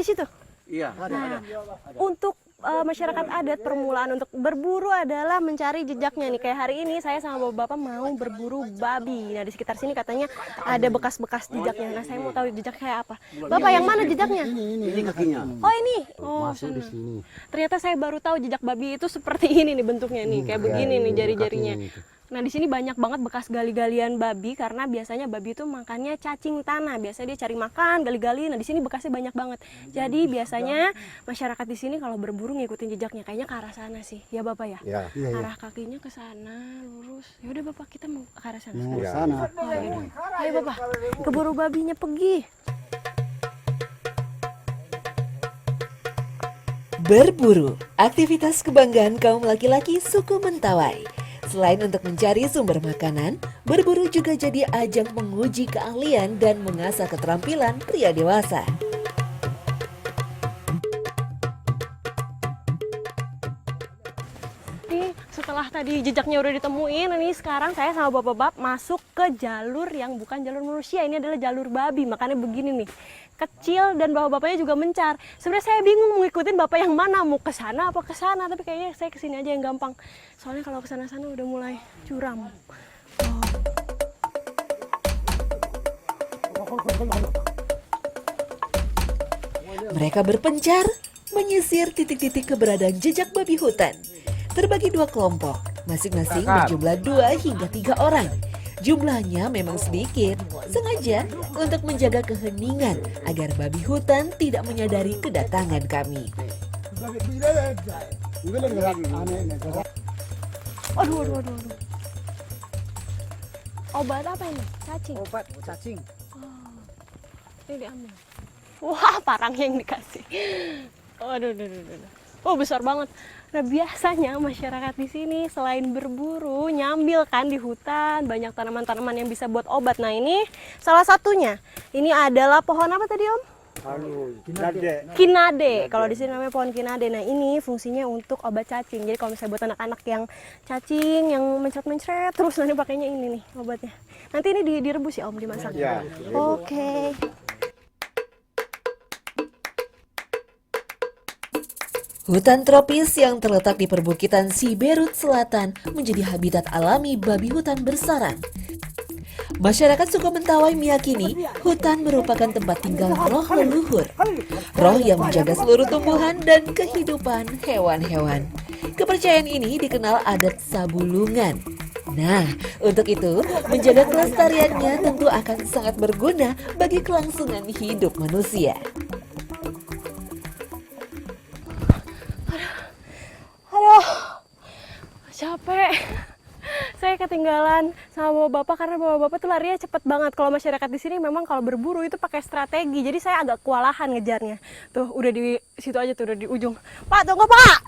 di situ? Iya. Nah, untuk masyarakat adat permulaan untuk berburu adalah mencari jejaknya nih. Kayak hari ini saya sama bapak mau berburu babi. Nah di sekitar sini katanya ada bekas-bekas jejaknya. Nah saya mau tahu jejak kayak apa. Bapak yang mana jejaknya? Ini kakinya. Oh ini. Oh Masuk di sini. ternyata saya baru tahu jejak babi itu seperti ini nih bentuknya nih. Kayak begini nih jari-jarinya. Nah di sini banyak banget bekas gali-galian babi karena biasanya babi itu makannya cacing tanah. Biasanya dia cari makan, gali-gali. Nah di sini bekasnya banyak banget. Jadi biasanya masyarakat di sini kalau berburu ngikutin jejaknya kayaknya ke arah sana sih. Ya Bapak ya? Ya. Arah kakinya ke sana lurus. Ya udah Bapak kita mau ke arah sana. Ke sana. Oh, yaudah. Ayo Bapak, keburu babinya pergi. Berburu, aktivitas kebanggaan kaum laki-laki suku Mentawai. Selain untuk mencari sumber makanan, berburu juga jadi ajang menguji keahlian dan mengasah keterampilan pria dewasa. Nih, setelah tadi jejaknya udah ditemuin, ini sekarang saya sama bapak-bapak masuk ke jalur yang bukan jalur manusia. Ini adalah jalur babi, makanya begini nih. Kecil dan bapak-bapaknya juga mencar. Sebenarnya saya bingung mau ngikutin bapak yang mana, mau ke sana apa ke sana, tapi kayaknya saya kesini aja yang gampang. Soalnya kalau ke sana-sana udah mulai curam. Mereka berpencar, menyisir titik-titik keberadaan jejak babi hutan. Terbagi dua kelompok, masing-masing berjumlah 2 hingga 3 orang. Jumlahnya memang sedikit, sengaja untuk menjaga keheningan agar babi hutan tidak menyadari kedatangan kami. Aduh. Obat apa ini? Cacing? Obat cacing. Ini diambil. Wah, parangnya yang dikasih. Aduh. Oh, besar banget. Nah, biasanya masyarakat di sini selain berburu, nyambil kan di hutan, banyak tanaman-tanaman yang bisa buat obat. Nah, ini salah satunya. Ini adalah pohon apa tadi, Om? Kinade. Kalau di sini namanya pohon kinade. Nah, ini fungsinya untuk obat cacing. Jadi kalau misalnya buat anak-anak yang cacing, yang mencret-mencret, terus nanti pakainya ini nih obatnya. Nanti ini direbus ya, Om, dimasak. Ya. Oke. Hutan tropis yang terletak di perbukitan Siberut Selatan menjadi habitat alami babi hutan bersarang. Masyarakat suku Mentawai meyakini hutan merupakan tempat tinggal roh leluhur, roh yang menjaga seluruh tumbuhan dan kehidupan hewan-hewan. Kepercayaan ini dikenal adat Sabulungan. Nah, untuk itu, menjaga kelestariannya tentu akan sangat berguna bagi kelangsungan hidup manusia. Aduh, capek. Saya ketinggalan sama bapak karena bapak tuh larinya cepet banget. Kalau masyarakat di sini memang kalau berburu itu pakai strategi. Jadi saya agak kewalahan ngejarnya. Tuh, udah di situ aja tuh, udah di ujung. Pak, tunggu Pak.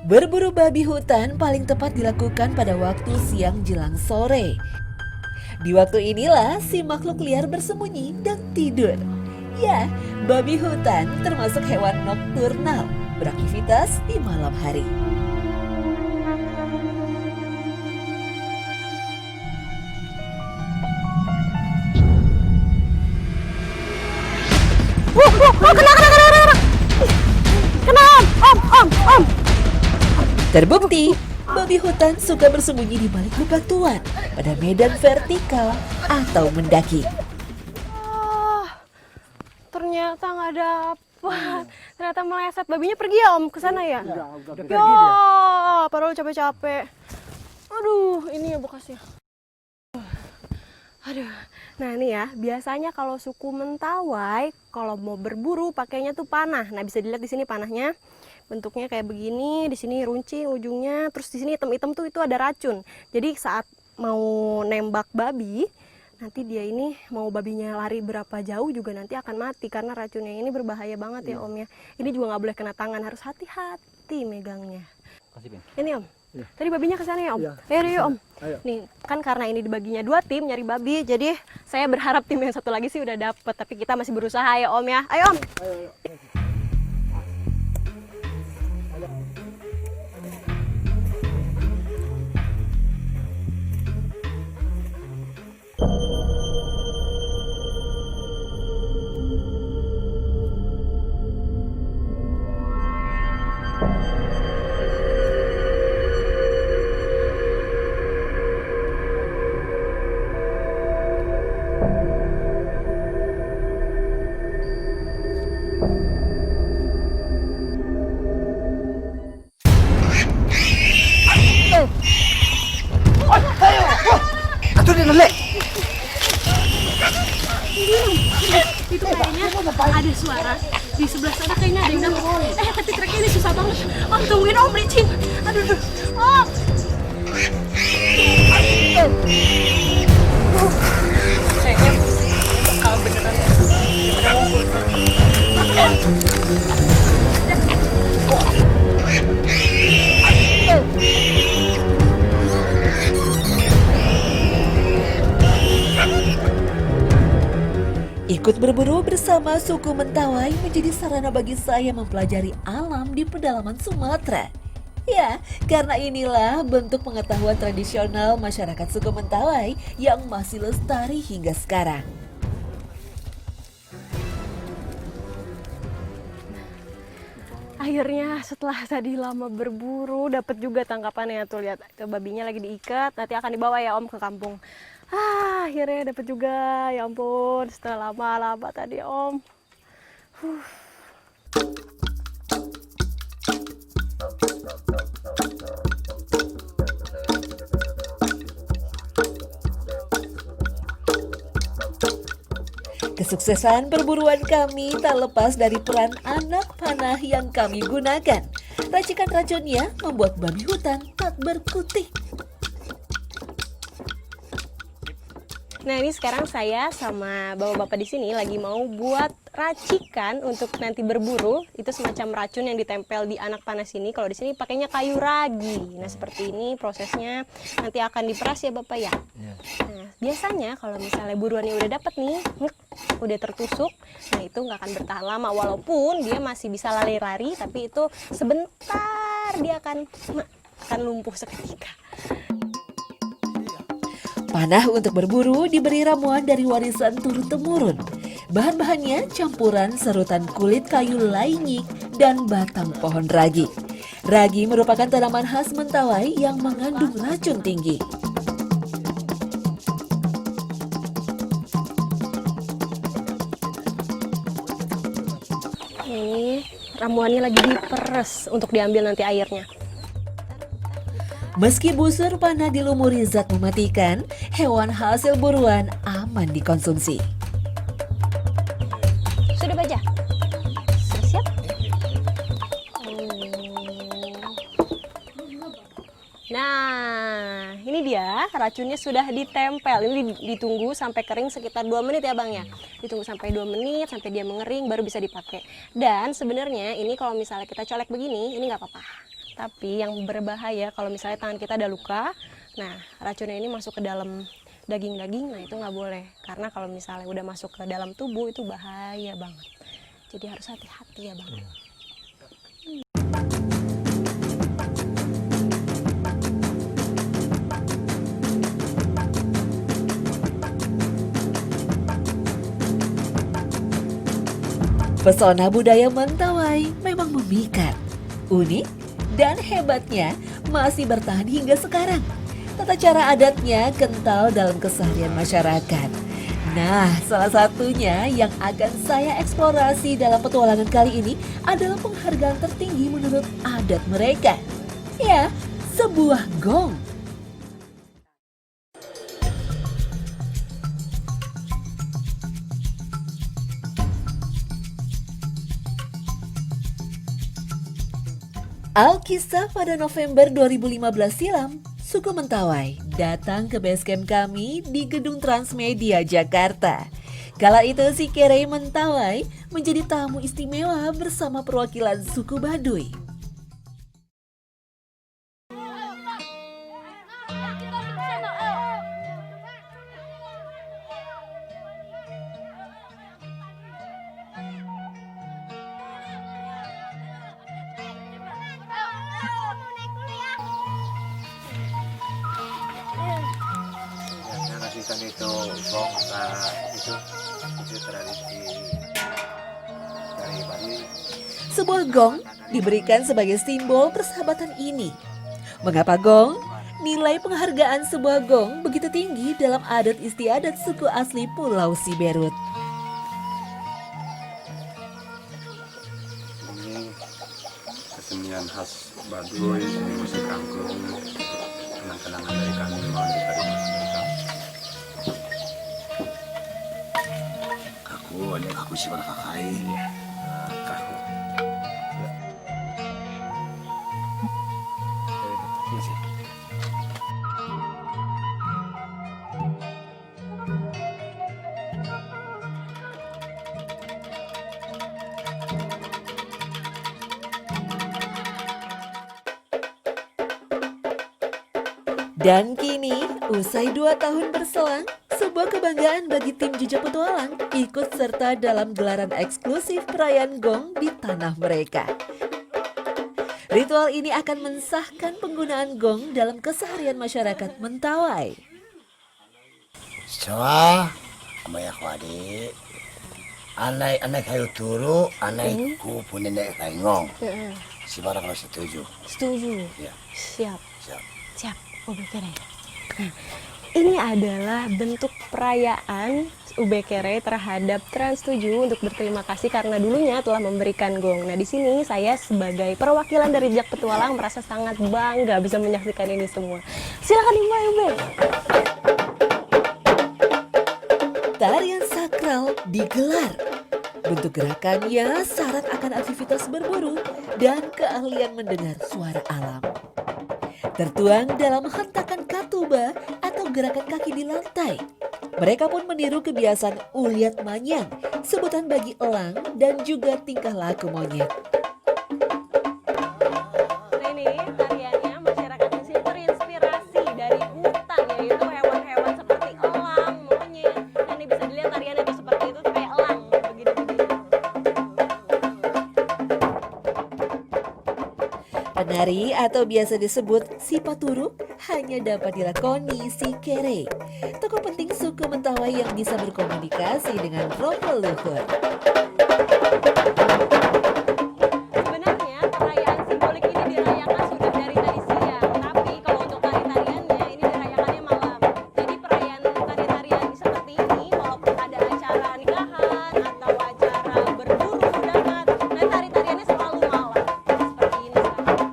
Berburu babi hutan paling tepat dilakukan pada waktu siang jelang sore. Di waktu inilah si makhluk liar bersembunyi dan tidur. Ya, babi hutan termasuk hewan nokturnal, beraktivitas di malam hari. Kena, Om. Terbukti, babi hutan suka bersembunyi di balik bebatuan pada medan vertikal atau mendaki. Ternyata nggak dapat. Ternyata meleset. Babinya pergi ya, Om, ke sana ya? Udah pergi Ya, dia. padahal capek-capek. Aduh, ini ya bekasnya. Aduh. Nah, ini ya, biasanya kalau suku Mentawai kalau mau berburu pakainya tuh panah. Nah, bisa dilihat di sini panahnya. Bentuknya kayak begini, di sini runcing ujungnya, terus di sini hitam-hitam tuh itu ada racun. Jadi saat mau nembak babi, nanti dia ini mau babinya lari berapa jauh juga nanti akan mati karena racunnya ini berbahaya banget ya Om ya. Ini juga nggak boleh kena tangan, harus hati-hati megangnya. Kasih, Ben. Ini Om. Iya. Tadi babinya ke sana ya, Om? Iya. Ayo, yuk, Om. Ayo. Nih, kan karena ini dibaginya 2 tim nyari babi, jadi saya berharap tim yang satu lagi sih udah dapet, tapi kita masih berusaha ya, Om ya. Ayo, Om. Ayo. Atuh dia nelek. Itu kayaknya ada suara di sebelah sana, kayaknya ada yang nangis. Tapi treknya ini susah banget. Om, tungguin Om, licin. Aduh, Om. Kayaknya bakal beneran. Ikut berburu bersama suku Mentawai menjadi sarana bagi saya mempelajari alam di pedalaman Sumatera. Ya, karena inilah bentuk pengetahuan tradisional masyarakat suku Mentawai yang masih lestari hingga sekarang. Akhirnya setelah tadi lama berburu dapat juga tangkapannya, tuh lihat, tuh babinya lagi diikat, nanti akan dibawa ya Om ke kampung. Akhirnya dapat juga, ya ampun, setelah lama-lama tadi Om. Kesuksesan perburuan kami tak lepas dari peran anak panah yang kami gunakan. Racikan racunnya membuat babi hutan tak berkutik. Nah, ini sekarang saya sama bapak-bapak di sini lagi mau buat racikan untuk nanti berburu. Itu semacam racun yang ditempel di anak panah sini. Kalau di sini pakainya kayu ragi. Nah, seperti ini prosesnya. Nanti akan diperas ya Bapak ya. Nah, biasanya kalau misalnya buruannya udah dapat nih, udah tertusuk, nah itu nggak akan bertahan lama. Walaupun dia masih bisa lari-lari, tapi itu sebentar dia akan lumpuh seketika. Panah untuk berburu diberi ramuan dari warisan turun-temurun. Bahan-bahannya campuran serutan kulit kayu lainyik dan batang pohon ragi. Ragi merupakan tanaman khas Mentawai yang mengandung racun tinggi. Ini ramuannya lagi diperes untuk diambil nanti airnya. Meski busur panah dilumuri zat mematikan, hewan hasil buruan aman dikonsumsi. Sudah baca? Siap? Nah, ini dia racunnya sudah ditempel. Ini ditunggu sampai kering sekitar 2 menit ya Bang ya. Ditunggu sampai 2 menit sampai dia mengering baru bisa dipakai. Dan sebenarnya ini kalau misalnya kita colek begini, ini nggak apa-apa. Tapi yang berbahaya kalau misalnya tangan kita ada luka, nah racunnya ini masuk ke dalam daging-daging, nah itu nggak boleh. Karena kalau misalnya udah masuk ke dalam tubuh itu bahaya banget. Jadi harus hati-hati ya Bang. Pesona budaya Mentawai memang memikat, unik, dan hebatnya masih bertahan hingga sekarang. Tata cara adatnya kental dalam keseharian masyarakat. Nah, salah satunya yang akan saya eksplorasi dalam petualangan kali ini adalah penghargaan tertinggi menurut adat mereka. Ya, sebuah gong. Alkisah pada November 2015 silam, suku Mentawai datang ke basecamp kami di Gedung Transmedia Jakarta. Kala itu si Kere Mentawai menjadi tamu istimewa bersama perwakilan suku Baduy. itu gong itu tradisi dari Bali. Sebuah gong diberikan sebagai simbol persahabatan ini. Mengapa gong? Nilai penghargaan sebuah gong begitu tinggi dalam adat istiadat suku asli Pulau Siberut. Ini kesenian khas Baduy, seni musik angklung, kenang-kenangan dari kami mohon diterima mereka. Aku si kakai. Kaku. Dan kini, usai 2 tahun berselang, sebuah kebanggaan bagi tim Jejak Petualang ikut serta dalam gelaran eksklusif perayaan gong di tanah mereka. Ritual ini akan mensahkan penggunaan gong dalam keseharian masyarakat Mentawai. Sawa, amaya ko adi. Anay kayo turo, anay ko po nenek kayo ngong. Si Bara kalau setuju. Setuju. Ya. Siap. Siap. Siap. Ubekere. Nah, ini adalah bentuk perayaan Ubekere terhadap Trans 7 untuk berterima kasih karena dulunya telah memberikan gong. Nah, di sini saya sebagai perwakilan dari Jejak Petualang merasa sangat bangga bisa menyaksikan ini semua. Silakan Mbak Ube. Tarian sakral digelar. Bentuk gerakannya syarat akan aktivitas berburu dan keahlian mendengar suara alam. Tertuang dalam hentakan katuba atau gerakan kaki di lantai. Mereka pun meniru kebiasaan uliat manyang, sebutan bagi elang dan juga tingkah laku monyet. Nah, ini tariannya masyarakat di sini terinspirasi dari hutan, yaitu hewan-hewan seperti elang, monyet. Nah, ini bisa dilihat tariannya itu seperti itu kayak elang, begini-begini. Penari atau biasa disebut si paturuk hanya dapat dilakoni si kere, tokoh penting suku Mentawai yang bisa berkomunikasi dengan roh leluhur. Sebenarnya perayaan simbolik ini dirayakan sudah dari tadi siang, tapi kalau untuk tari-tariannya ini dirayakannya malam. Jadi perayaan tari-tarian seperti ini, walaupun ada acara nikahan atau acara berburu dapat, nah tari-tariannya selalu malam. Seperti ini sekarang.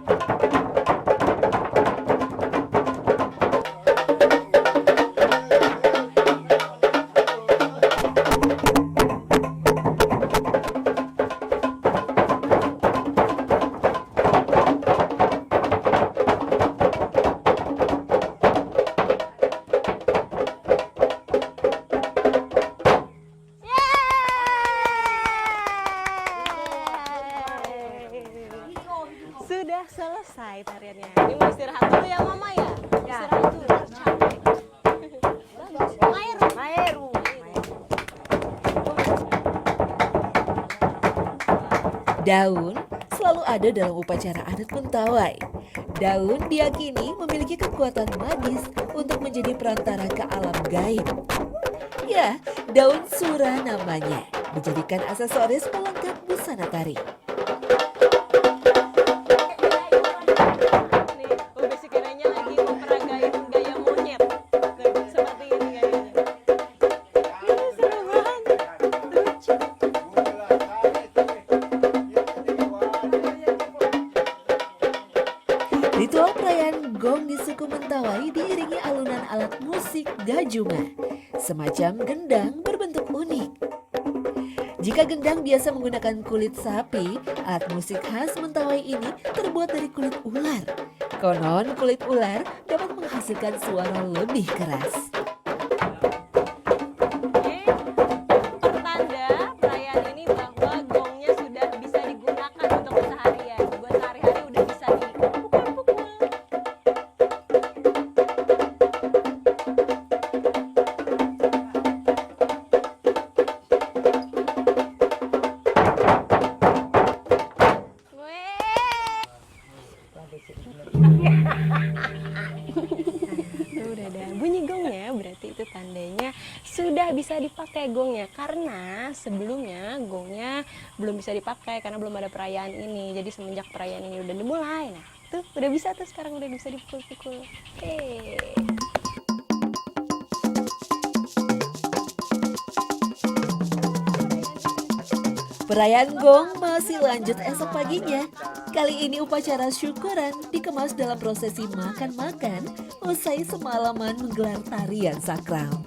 Sudah selesai tariannya. Ini mau istirahat dulu ya Mama ya? Istirahat dulu. Capek. Maeru. Daun selalu ada dalam upacara adat Mentawai. Daun diyakini memiliki kekuatan magis untuk menjadi perantara ke alam gaib. Ya, daun sura namanya, dijadikan aksesoris pelengkap busana tari. Nih, Ube si Kerenya lagi memperagain gaya monyet. Tuh, seperti ini gayanya. Ini seru banget. Lucu. Ritual perayaan gong di suku Mentawai diiringi alunan alat musik gajuma, semacam gendang berbentuk unik. Jika gendang biasa menggunakan kulit sapi, alat musik khas Mentawai ini terbuat dari kulit ular. Konon kulit ular dapat menghasilkan suara lebih keras. Oke, pertanda perayaan ini bahwa gongnya sudah bisa digunakan untuk keseharian. Buat sehari-hari udah bisa dipukul-pukul. Tuh, udah ada bunyi gongnya, berarti itu tandanya udah bisa dipakai gongnya, karena sebelumnya gongnya belum bisa dipakai karena belum ada perayaan ini. Jadi semenjak perayaan ini udah dimulai, nah tuh udah bisa tuh, sekarang udah bisa dipukul-pukul. Perayaan gong masih lanjut esok paginya. Kali ini upacara syukuran dikemas dalam prosesi makan-makan usai semalaman menggelar tarian sakral.